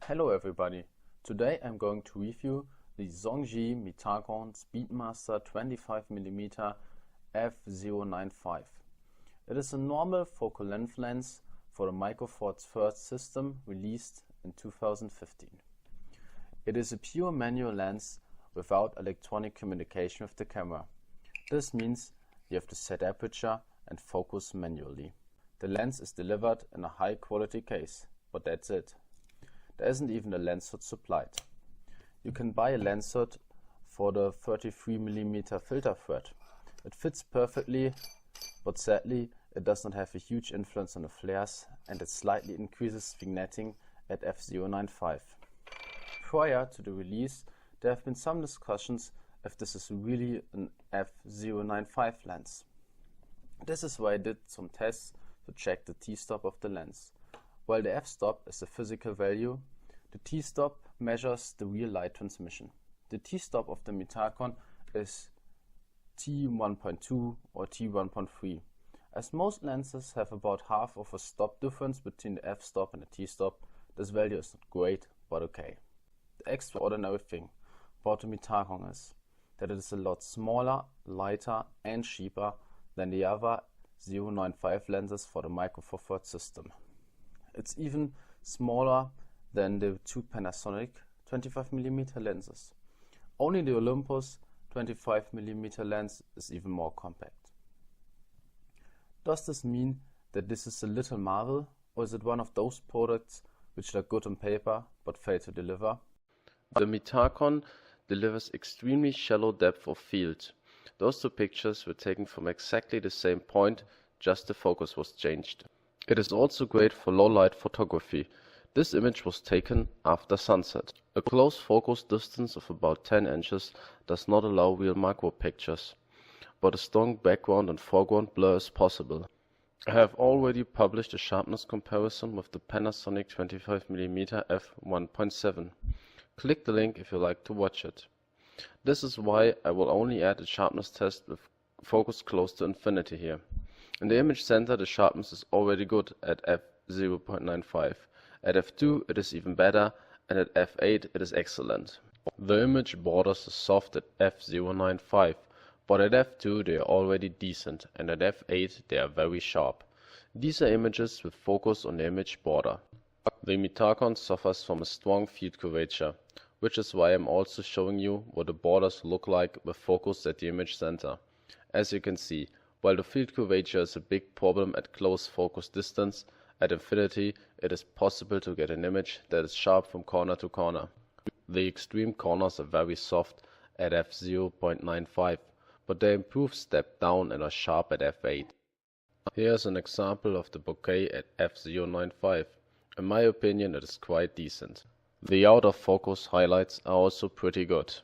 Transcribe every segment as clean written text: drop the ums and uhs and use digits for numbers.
Hello everybody, today I'm going to review the ZY Mitakon Speedmaster 25mm F0.95. It is a normal focal length lens for the Micro Four Thirds system released in 2015. It is a pure manual lens without electronic communication with the camera. This means you have to set aperture and focus manually. The lens is delivered in a high quality case, but that's it. There isn't even a lens hood supplied. You can buy a lens hood for the 33mm filter thread. It fits perfectly, but sadly it does not have a huge influence on the flares, and it slightly increases vignetting at f0.95. Prior to the release, there have been some discussions if this is really an f0.95 lens. This is why I did some tests to check the t-stop of the lens. While the f-stop is a physical value, the t-stop measures the real light transmission. The t-stop of the Mitakon is T1.2 or T1.3. As most lenses have about half of a stop difference between the f-stop and the t-stop, this value is not great, but okay. The extraordinary thing about the Mitakon is that it is a lot smaller, lighter and cheaper than the other 0.95 lenses for the Micro Four Thirds system. It's even smaller than the two Panasonic 25mm lenses. Only the Olympus 25mm lens is even more compact. Does this mean that this is a little marvel, or is it one of those products which look good on paper but fail to deliver? The Mitakon delivers extremely shallow depth of field. Those two pictures were taken from exactly the same point, just the focus was changed. It is also great for low light photography. This image was taken after sunset. A close focus distance of about 10 inches does not allow real macro pictures, but a strong background and foreground blur is possible. I have already published a sharpness comparison with the Panasonic 25mm F1.7. Click the link if you like to watch it. This is why I will only add a sharpness test with focus close to infinity here. In the image center, the sharpness is already good at f0.95. At f2 it is even better, and at f8 it is excellent. The image borders is soft at f0.95, but at f2 they are already decent, and at f8 they are very sharp. These are images with focus on the image border. The Mitakon suffers from a strong field curvature, which is why I am also showing you what the borders look like with focus at the image center. As you can see, while the field curvature is a big problem at close focus distance, at infinity it is possible to get an image that is sharp from corner to corner. The extreme corners are very soft at f0.95, but they improve step down and are sharp at f8. Here is an example of the bokeh at f0.95. In my opinion it is quite decent. The out of focus highlights are also pretty good.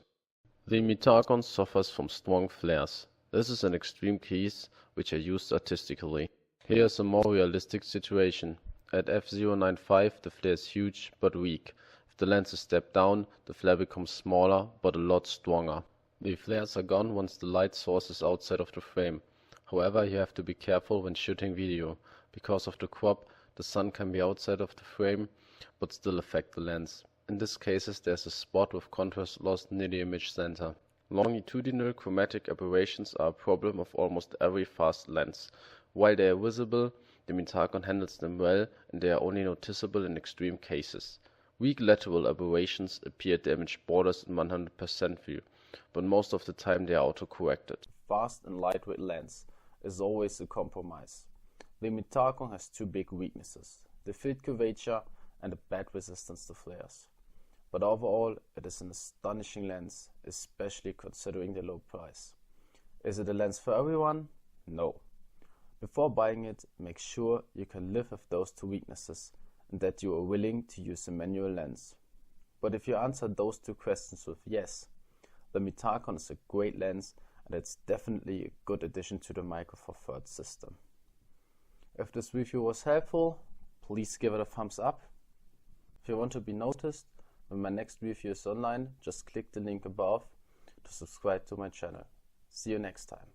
The Mitakon suffers from strong flares. This is an extreme case which I used artistically. Here is a more realistic situation. At f0.95 the flare is huge but weak. If the lens is stepped down, the flare becomes smaller but a lot stronger. The flares are gone once the light source is outside of the frame. However, you have to be careful when shooting video. Because of the crop, the sun can be outside of the frame but still affect the lens. In these cases there is a spot with contrast loss near the image center. Longitudinal chromatic aberrations are a problem of almost every fast lens. While they are visible, the Mitakon handles them well, and they are only noticeable in extreme cases. Weak lateral aberrations appear at the image borders in 100% view, but most of the time they are auto-corrected. Fast and lightweight lens is always a compromise. The Mitakon has two big weaknesses: the field curvature and a bad resistance to flares. But overall, it is an astonishing lens, especially considering the low price. Is it a lens for everyone? No. Before buying it, make sure you can live with those two weaknesses and that you are willing to use a manual lens. But if you answer those two questions with yes, the Mitakon is a great lens and it's definitely a good addition to the Micro Four Thirds system. If this review was helpful, please give it a thumbs up. If you want to be noticed when my next review is online, just click the link above to subscribe to my channel. See you next time.